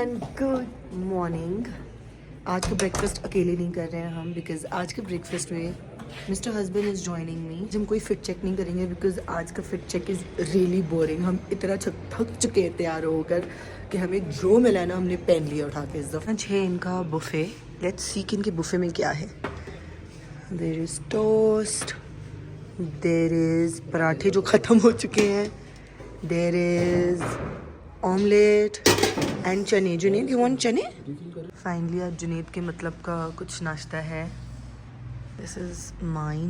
Everyone, good morning. आज का breakfast अकेले नहीं कर रहे हैं हम, बिकॉज आज के ब्रेकफास्ट में mister husband is joining me. हम कोई फिट चेक नहीं करेंगे बिकॉज आज का fit check is really boring. हम इतना थक चुके हैं तैयार होकर कि हमें जो मिला है ना हमने पहन लिया उठा के। इस दफ़ा है इनका बुफे। लेट्स सी कि इनके बुफे में क्या है। There is toast, there is पराठे जो ख़त्म हो चुके हैं, देयर इज़ ऑमलेट एंड चने। जुनेद, यू वांट चने? फाइनली आज जुनेद के मतलब का कुछ नाश्ता है। This is mine.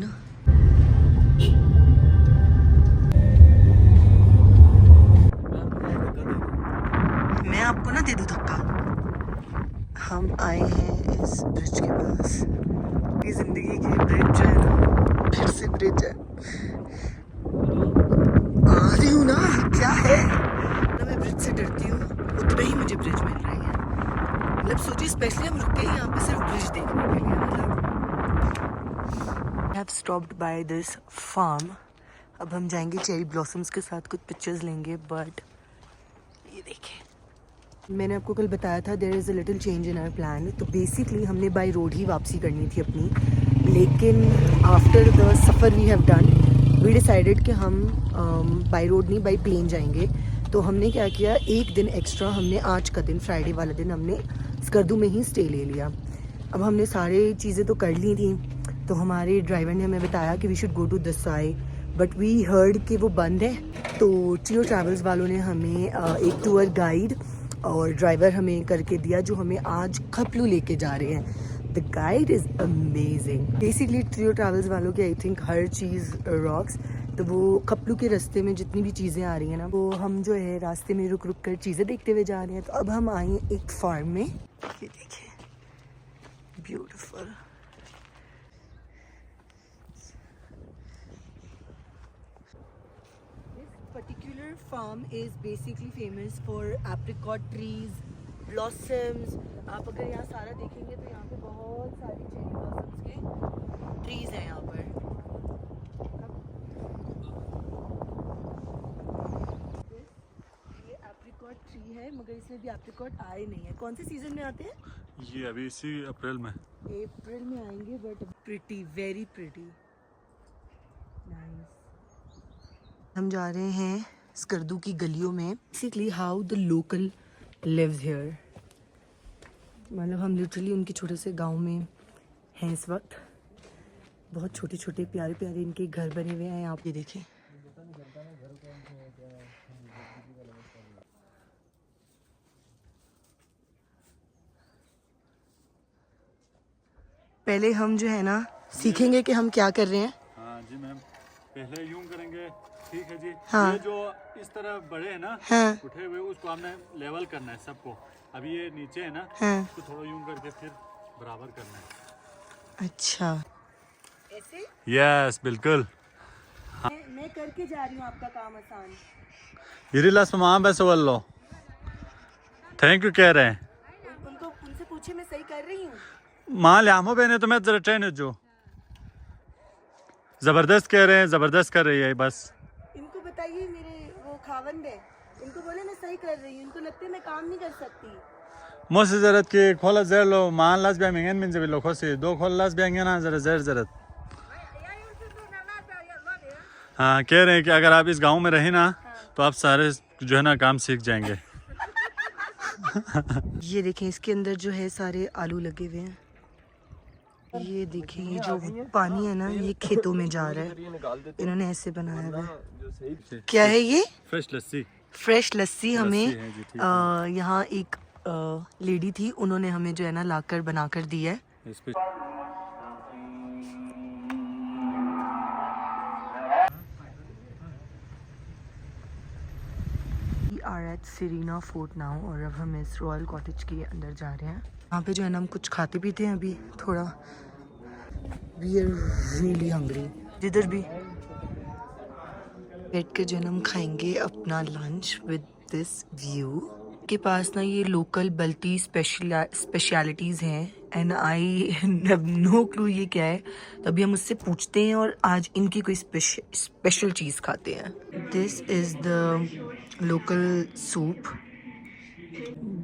मैं आपको ना दे दूँ धक्का। हम आए हैं इस ब्रिज के पास। ये जिंदगी की ब्रिज है ना, फिर से ब्रिज है। आ रही हूँ ना, क्या है ना, मैं ब्रिज से डरती हूँ, उतना ही मुझे ब्रिज मिल रही है। मतलब सोचिए, स्पेशली हम रुके यहाँ पे सिर्फ ब्रिज देखने के लिए। मतलब I have stopped by this farm। अब हम जाएंगे चेरी ब्लॉसम्स के साथ कुछ पिक्चर्स लेंगे। बट ये देखें, मैंने आपको कल बताया था there is a little change in our plan. तो बेसिकली हमने बाय रोड ही वापसी करनी थी अपनी, लेकिन आफ्टर द सफ़र we have done we decided कि हम बाय रोड नहीं बाय प्लेन जाएंगे। तो हमने क्या किया, एक दिन एक्स्ट्रा हमने आज का दिन, फ्राइडे वाला दिन, हमने स्कर्दू में ही स्टे ले लिया। अब हमने सारी चीज़ें तो कर ली थी, तो हमारे ड्राइवर ने हमें बताया कि we should go to Deosai, but we heard कि वो बंद है। तो ट्रियो ट्रैवल्स वालों ने हमें एक टूर गाइड और ड्राइवर हमें करके दिया, जो हमें आज खपलू लेके जा रहे हैं। The guide is amazing. Basically trio travels वालों की I think her cheese rocks. तो वो खपलू के रास्ते में जितनी भी चीज़ें आ रही हैं ना, वो हम जो है रास्ते में रुक रुक कर चीज़ें देखते हुए जा रहे हैं। तो अब हम आए हैं एक फार्म में। ये देखिए, beautiful. Particular farm is basically famous for apricot trees, blossoms। आप अगर यहाँ सारा देखेंगे तो यहाँ पे बहुत सारी चेरी ब्लॉसम्स के ट्रीज हैं यहाँ पर। ये एप्रिकॉट ट्री है, मगर इसमें भी एप्रिकॉट आए नहीं है। कौन से सीजन में आते हैं? ये अभी इसी अप्रैल में आएंगे। But pretty, very pretty, nice. हम जा रहे हैं स्कर्दू की गलियों में। Basically how the local lives here. मतलब हम लिटरली उनके छोटे से गांव में हैं इस वक्त। बहुत छोटे छोटे प्यारे प्यारे इनके घर बने हुए हैं। आप ये देखें, पहले हम जो है ना सीखेंगे कि हम क्या कर रहे हैं। हाँ जी मैम, पहले यूं करेंगे, ठीक है जी। हाँ। ये जो इस तरह बड़े हैं ना, हाँ। उठे हुए, उसको हमने लेवल करना है सबको। अभी ये नीचे है ना, हाँ। उसको थोड़ा यूं करके फिर बराबर करना है। अच्छा, ऐसे? यस, बिल्कुल। मैं करके जा रही हूँ आपका काम आसान। इरिलास मां बेसवल्लो, थैंक यू कह रहे हैं। उनको उनसे पूछे मैं सही कर रही हूँ। मां ल्यामो बहने तो मैं जरा ट्रेन जो जबरदस्त कह रहे हैं, जबरदस्त कर रही है बस। इनको बताइए, मेरे वो खावंद है, इनको बोले मैं सही कर रही हूँ। इनको लगता है मैं काम नहीं कर सकती। मोसे जरत के खोला जर लो मान लास भी मंगन मिन जब लो खोसे दो खोल लास भी ना जरा जर जरत। हाँ, कह रहे हैं कि अगर आप इस गांव में रहे ना, तो आप सारे जो है ना काम सीख जाएंगे। ये देखें, इसके अंदर जो है सारे आलू लगे हुए हैं। ये देखें, ये जो पानी है ना, ये खेतों में जा रहा है। इन्होंने ऐसे बनाया हुआ है। क्या है ये? फ्रेश लस्सी। फ्रेश लस्सी। हमें है जी, ठीक है। यहाँ एक लेडी थी, उन्होंने हमें जो है ना लाकर बनाकर दी है। इस पे आर एट सीरीना फोर्ट नाउ, और अब हम इस रॉयल कॉटेज के अंदर जा रहे हैं। यहाँ पे जो है ना हम कुछ खाते पीते हैं अभी थोड़ा। We are really hungry. जिधर भी बैठ कर जो है ना हम खाएंगे अपना लंच विद दिस व्यू। के पास ना ये लोकल बल्टी स्पेशलिटीज़ हैं, and I have no clue ये क्या है। तभी हम उससे पूछते हैं और आज इनकी कोई स्पेशल चीज़ खाते हैं। This is the local soup.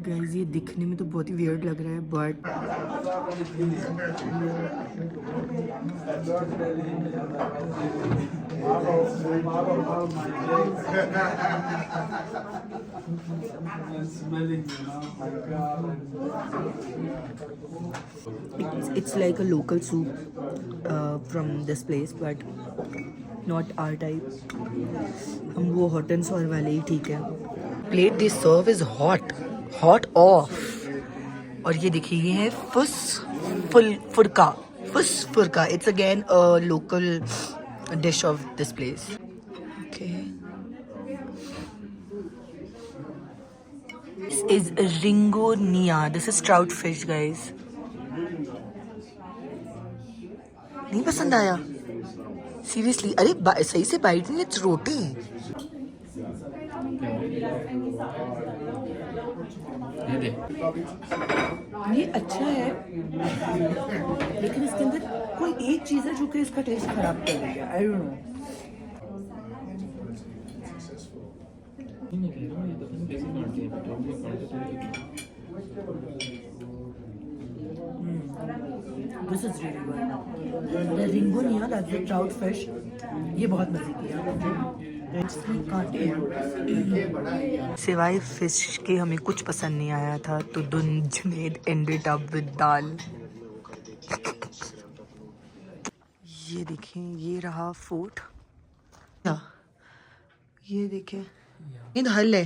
Guys ये दिखने में तो बहुत ही वियर्ड लग रहा है but it's like a local soup from this place but not our type. हम वो hot and sour वाले ही ठीक है. Plate they serve is hot off. और ये देखिए ये है फुल्का. It's again a local dish of this place. Okay. This is ringonia. This is trout fish, guys. नहीं पसंद आया? Seriously? अरे सही से बाइट नहीं, it's रोटी. ये अच्छा है लेकिन इसके अंदर कोई एक चीज है जो कि इसका टेस्ट खराब कर देगा. I don't know. This is really good. The ringonia, that's the trout fish. ये बहुत मजे की है. इसमें कांटे हैं. सिवाय फिश के हमें कुछ पसंद नहीं आया था तो जुनैद ended up with दाल. ये देखें ये रहा फोर्ट. ये देखें ये हल है.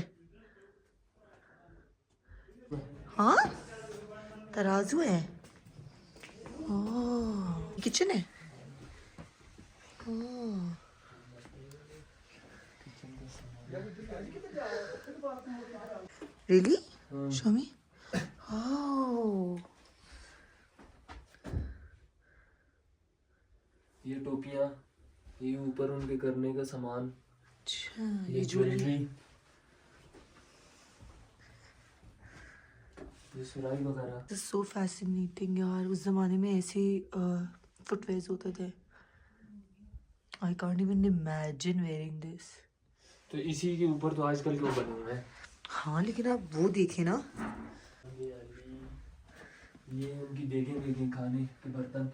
हाँ तराजू है. ओह किचन है. ओह really? Show me. Oh. ये टोपियाँ, ये ऊपर उनके करने का सामान. अच्छा ये ज्वेलरी, ये सुराही वगैरह. This is so fascinating यार. उस जमाने में ऐसे फुटवेयर्स होते थे. I can't even imagine wearing this. तो इसी के ऊपर तो आजकल के वो बने हुए हैं. हाँ लेकिन आप वो देखे ना. ये उनकी देखें खाने के बर्तन,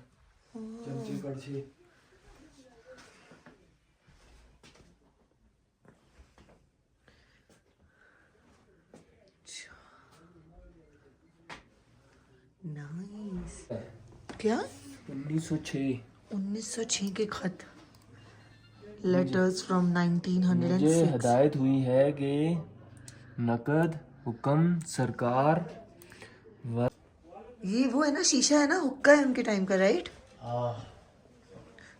चमचे कड़छे. नाइस. क्या 1906 के खत. Letters from 1906. मुझे हिदायत हुई है कि नकद हुक्म सरकार ये वो है ना शीशा है ना, हुक्का है उनके टाइम का. राइट.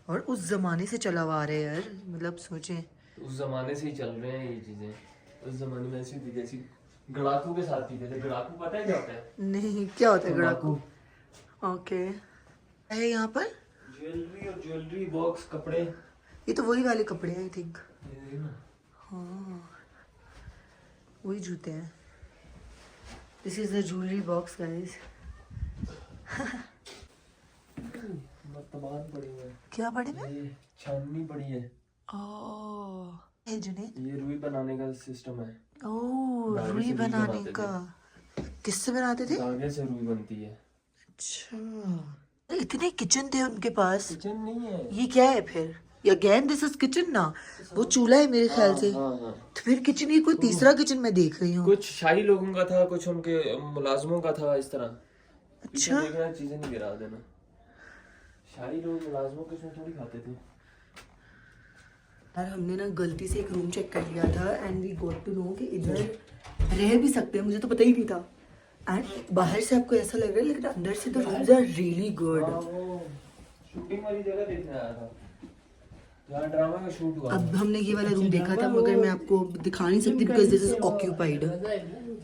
और उस जमाने से चला हुआ आ रहा है यार. मतलब सोचें उस जमाने से ही चल रहे हैं ये चीजें. उस जमाने में ऐसी थी जैसी गड़ाकू के साथ पीते थे. गड़ाकू पता है क्या होता है? नहीं क्या होता है गड़ाकू? ओके है यहाँ पर ज्वेलरी और ज्वेलरी बॉक्स, कपड़े. ये तो वही वाले कपड़े हैं आई थिंक. हाँ वही जूते हैं. This is the jewellery box guys. मर्तबान पड़ी है. क्या पड़े में? ये छाननी पड़ी है. ओह जुनैद ये रुई बनाने का सिस्टम है. ओह धागे रुई से रुई बनाने बनाते का. किससे बनाते थे? धागे से रुई बनती है. अच्छा इतने किचन थे उनके पास. किचन नहीं है ये क्या है फिर? अगेन दिस इज किचन ना. वो चूल्हा है मेरे ख्याल से. हाँ. तो फिर किचन ये कोई तीसरा किचन मैं देख रही हूँ. कुछ शाही लोगों का था, कुछ उनके मुलाजमों का था. इस तरह अच्छा देखना, चीजें नहीं गिरा देना. शाही लोग मुलाजमों के उसमें थोड़ी खाते थे यार. हमने ना गलती से एक रूम चेक कर लिया था and we got to know कि इधर रह भी सकते हैं. मुझे तो पता ही नहीं था. एंड बाहर से आपको ऐसा लग रहा है लेकिन अंदर से the rooms are really good. Shooting वाली जगह देखने आया था जहाँ ड्रामा का शूट हुआ. अब हमने ये वाला रूम देखा था मगर मैं आपको दिखा नहीं सकती because this is occupied.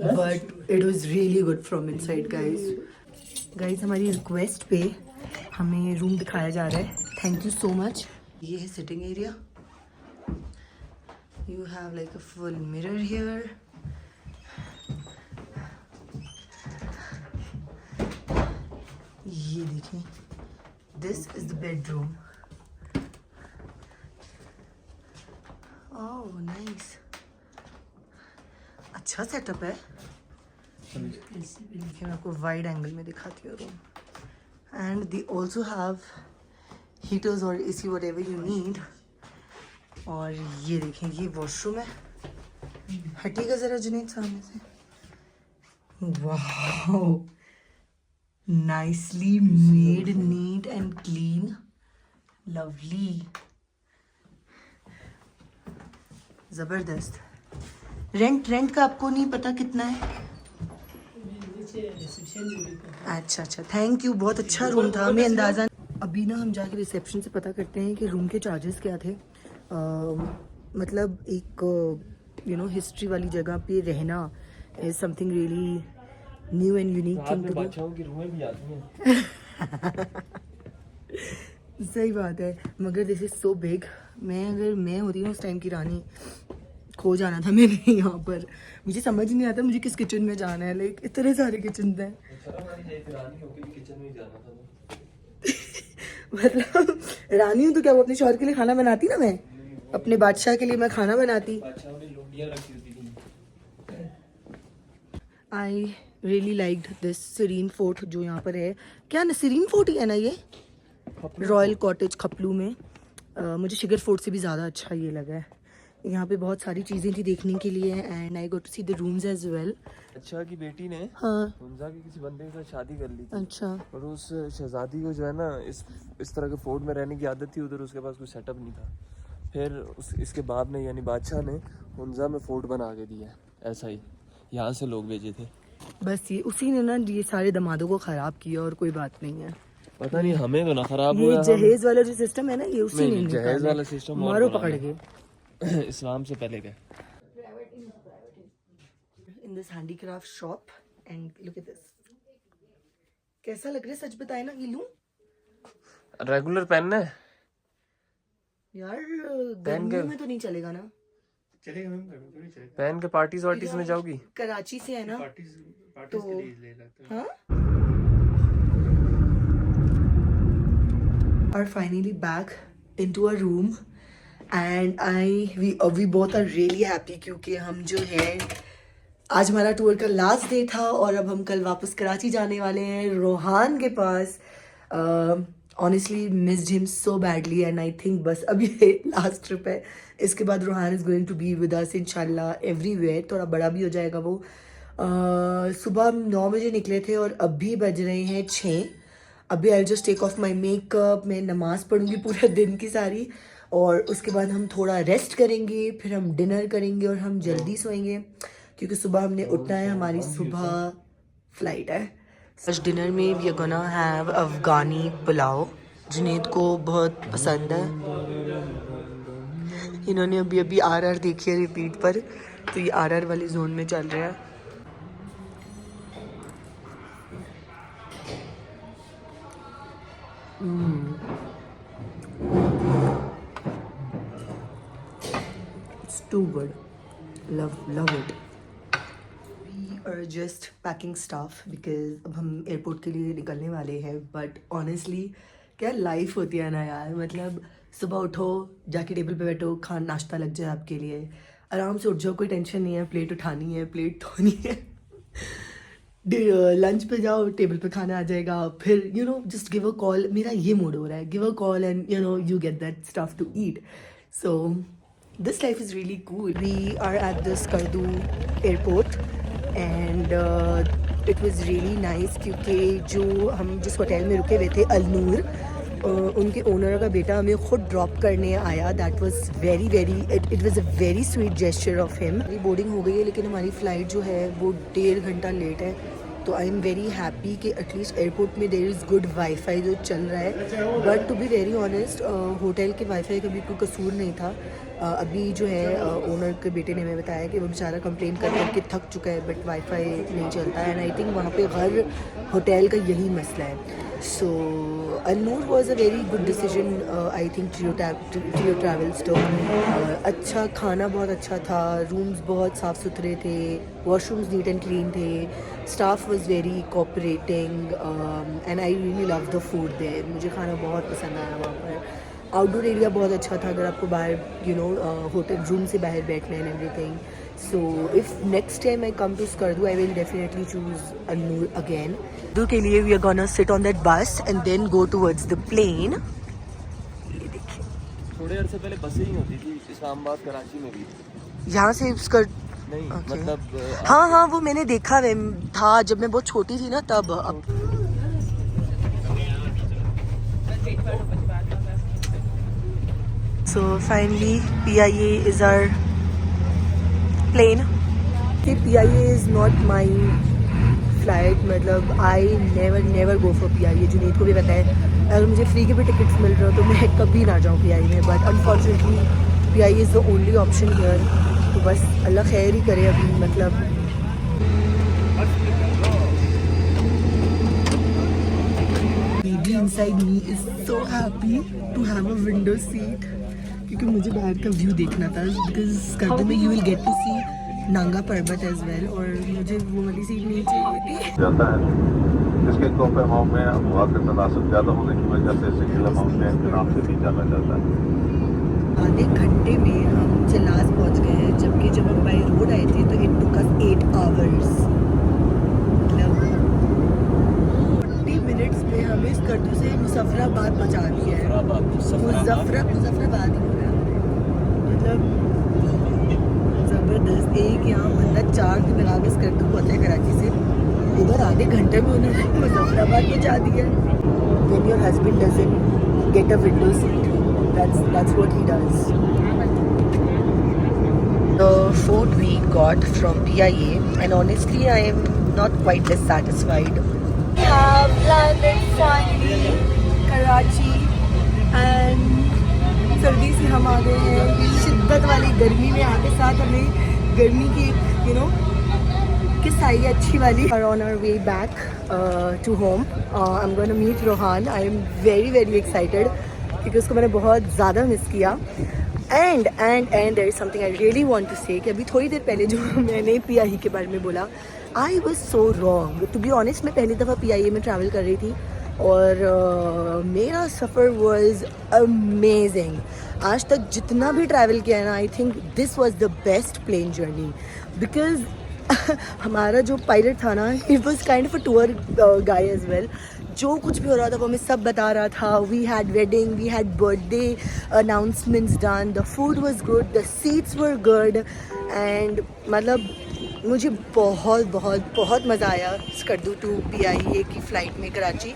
But it was really good from inside guys. हमारी रिक्वेस्ट पे हमें रूम दिखाया जा रहा है. Thank you so much. ये है sitting area. You have like a full mirror here. ये देखिए this is the bedroom. Oh nice. अच्छा सेटअप है. देखिए मैं आपको वाइड एंगल में दिखाती हूँ room. And they also have heaters और AC what ever you need. और ये देखें ये वॉशरूम है, हटिएगा ज़रा जुनैद सामने से। वाह, nicely made, NEET and clean, lovely, ज़बरदस्त। रेंट का आपको नहीं पता कितना है? अच्छा अच्छा, थैंक यू, बहुत अच्छा रूम था, हमें अंदाज़ा। अभी ना हम जाके रिसेप्शन से पता करते हैं कि रूम के चार्जेस क्या थे। मतलब एक हिस्ट्री वाली जगह पे रहना is something really new and unique thing to do. बादशाहों की रूहें भी आती हैं। सही बात है, मगर दिस इज सो बिग। अगर मैं होती हूँ उस टाइम की रानी, खो जाना था मैंने यहाँ पर। मुझे समझ नहीं आता मुझे किस किचन में जाना है, लाइक इतने सारे किचन हैं। मतलब रानी हूँ तो क्या वो अपने शौहर के लिए खाना बनाती ना, मैं अपने बादशाह के लिए मैं खाना बनाती। I really liked this Serena fort जो यहाँ पर है। क्या ना सीरीन फोर्ट ही है ना ये, रॉयल कॉटेज खपलू में। मुझे शिगर फोर्ट से भी ज़्यादा अच्छा ये लगा है। यहाँ पे बहुत सारी चीज़ें थी देखने के लिए and I got to see the rooms as well. अच्छा की बेटी ने हाँ हुंजा की किसी बंदे के साथ शादी कर ली थी। अच्छा। और उस शहजादी को जो है ना इस तरह के फोर्ट में रहने की आदत थी, उधर उसके पास कोई सेटअप नहीं था। फिर इसके बाप ने यानी बादशाह ने हुंजा में फोर्ट बना के दिया, ऐसा ही यहाँ से लोग भेजे थे। बस ये उसी ने ना ये सारे दमादों को ख़राब किया और कोई बात नहीं है। पता नहीं हमें तो ना खराब ये हुआ। जहेज वाला जो सिस्टम है ना ये उसी ने जहेज वाला सिस्टम मारो पकड़ के इस्लाम से पहले का। In this handicraft shop and look at this. कैसा लग रहा है सच बताए ना, ये लूं रेगुलर पहनना है यार, गर्मियों में तो नहीं चलेगा ना। चलेगा मैम, थोड़ी चलेगा। पहन के पार्टीज वार्टीज में जाओगी? कराची से है ना तो के लिए ले लेते हैं। हाँ। Are finally back into our room and we both are really happy क्योंकि हम जो है आज हमारा टूर का लास्ट डे था और अब हम कल वापस कराची जाने वाले हैं रोहान के पास। Honestly missed him so badly and I think बस अब ये लास्ट ट्रिप है, इसके बाद Rohan is going to be with us इंशाल्लाह एवरीवेयर। थोड़ा बड़ा भी हो जाएगा वो। सुबह हम 9 बजे निकले थे और अभी बज रहे हैं 6। अभी I just take off my makeup, मैं नमाज़ पढ़ूंगी पूरा दिन की सारी और उसके बाद हम थोड़ा रेस्ट करेंगे, फिर हम डिनर करेंगे और हम जल्दी सोएंगे क्योंकि सुबह हमने उठना है, हमारी सुबह फ्लाइट है। आज डिनर में वी आर गोना हैव अफगानी पुलाव, जुनैद को बहुत पसंद है। इन्होंने अभी अभी RR देखी है रिपीट पर, तो ये RR वाली जोन में चल रहा है। It's too good. Love it. We are just packing stuff because अब हम एयरपोर्ट के लिए निकलने वाले हैं। बट ऑनेस्टली क्या लाइफ होती है ना यार, मतलब सुबह उठो, जाके टेबल पे बैठो, नाश्ता लग जाए आपके लिए, आराम से उठ जाओ, कोई टेंशन नहीं है, प्लेट उठानी है, प्लेट धोनी है, लंच पे जाओ, टेबल पे खाना आ जाएगा, फिर जस्ट गिव अ कॉल। मेरा ये मूड हो रहा है, give a call and you get that stuff to eat. So this life is really cool. We are at this Skardu airport and it was really nice क्योंकि जो हम जिस hotel में रुके हुए थे अलनूर, उनके ओनर का बेटा हमें खुद ड्रॉप करने आया। That was very it was a very sweet gesture of him. हमारी बोर्डिंग हो गई है लेकिन हमारी फ़्लाइट जो है वो 1.5 घंटा लेट है, तो आई एम वेरी हैप्पी कि एटलीस्ट एयरपोर्ट में देयर इज़ गुड वाईफाई जो चल रहा है। But to be very honest hotel के वाईफाई का भी कोई कसूर नहीं था। अभी जो है ओनर के बेटे ने हमें बताया कि वो बेचारा कंप्लेन कर करके थक चुका है बट वाईफाई नहीं चलता है एंड आई थिंक वहाँ पे हर होटल का यही मसला है। So Alnoor was a very good decision I think trio travels too. अच्छा खाना बहुत अच्छा था, रूम्स बहुत साफ़ सुथरे थे, वॉशरूम्स नीट एंड क्लीन थे, staff was very cooperating and I really love the food there. मुझे खाना बहुत पसंद आया वहाँ पर। आउटडोर एरिया बहुत अच्छा था, अगर आपको बाहर होटल रूम से बाहर बैठना है and everything. So if next time I come to Skardu, I will definitely choose Annur again. Skardu के लिए we are gonna sit on that bus and then go towards the plane. ये देखिए, थोड़े अर्से पहले बसें ही होती थी इस्लामाबाद कराची में भी। यहाँ से स्कर्ड नहीं Okay. मतलब हाँ हाँ वो मैंने देखा है, था जब मैं बहुत छोटी थी ना तब। अब so finally PIA is our plane. PIA is not my flight, मतलब I never go for PIA. Junaid को भी पता है, अगर मुझे फ्री के भी टिकट्स मिल रहे हो तो मैं कभी ना जाऊँ PIA में, but unfortunately PIA is the only option here. तो बस अल्लाह खैर ही करे अभी, मतलब baby inside me is so happy to have a window seat, क्योंकि मुझे बाहर का व्यू देखना था, बिकॉज स्कर्दू में यू विल गेट टू सी नांगा पर्वत एज वेल, और मुझे वो वाली सीट नहीं चाहिए थी। जाता है इसके तोहफे अमाउंट में हवा का तनासब ज़्यादा होने की वजह से इसे किला माउंटेन के नाम से भी जाना जाता है। आधे घंटे में हम चिलास पहुंच गए हैं, जबकि जब हम बाई रोड आए थे तो इट टुक अस 8 hours। मतलब 40 मिनट्स में हमें स्कर्दू से मुजफ्फराबाद पहुंचा दिया है। मुजफ्फराबाद ही बोला हमने, मतलब ज़बरदस्त। एक यहाँ बंदा 4 दिन लगा के स्कर्दू पहुंचा है कराची से, उधर आधे घंटे में उन्होंने मुजफ्फराबाद पहुंचा दिया। When your husband doesn't get a window seat, that's what he does. The food we got from PIA, and honestly I am not quite dissatisfied. We have landed finally Karachi and सर्दी से हम आ गए हैं शिद्दत वाली गर्मी में, आके साथ हमें गर्मी की किस आई है अच्छी वाली। Are on our way back to home. I'm going to meet Rohan. I am very excited क्योंकि उसको मैंने बहुत ज़्यादा मिस किया। And there is something I really want to say, कि अभी थोड़ी देर पहले जो मैंने PIA के बारे में बोला, I was so wrong. To be honest, मैं पहली दफ़ा PIA में ट्रैवल कर रही थी और मेरा सफ़र वाज अमेजिंग। आज तक जितना भी ट्रैवल किया है ना, I think this was the best plane journey, because हमारा जो पायलट था ना, it was kind of a tour guy as well. जो कुछ भी हो रहा था वो हमें सब बता रहा था। We had wedding, we had birthday announcements done, the food was good, the seats were good, and मतलब मुझे बहुत मज़ा आया स्कर्दू टू PIA की फ़्लाइट में कराची।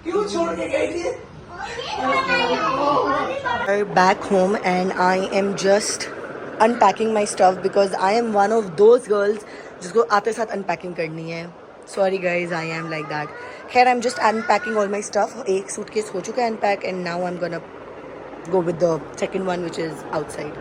क्यों छोड़ के गई थी? Back home and I am just unpacking my stuff because I am one of those girls जिसको आते साथ unpacking करनी है। Sorry guys, I am like that. खैर, I'm just unpacking all my stuff. एक suitcase हो चुका है unpack and now I'm gonna go with the second one which is outside.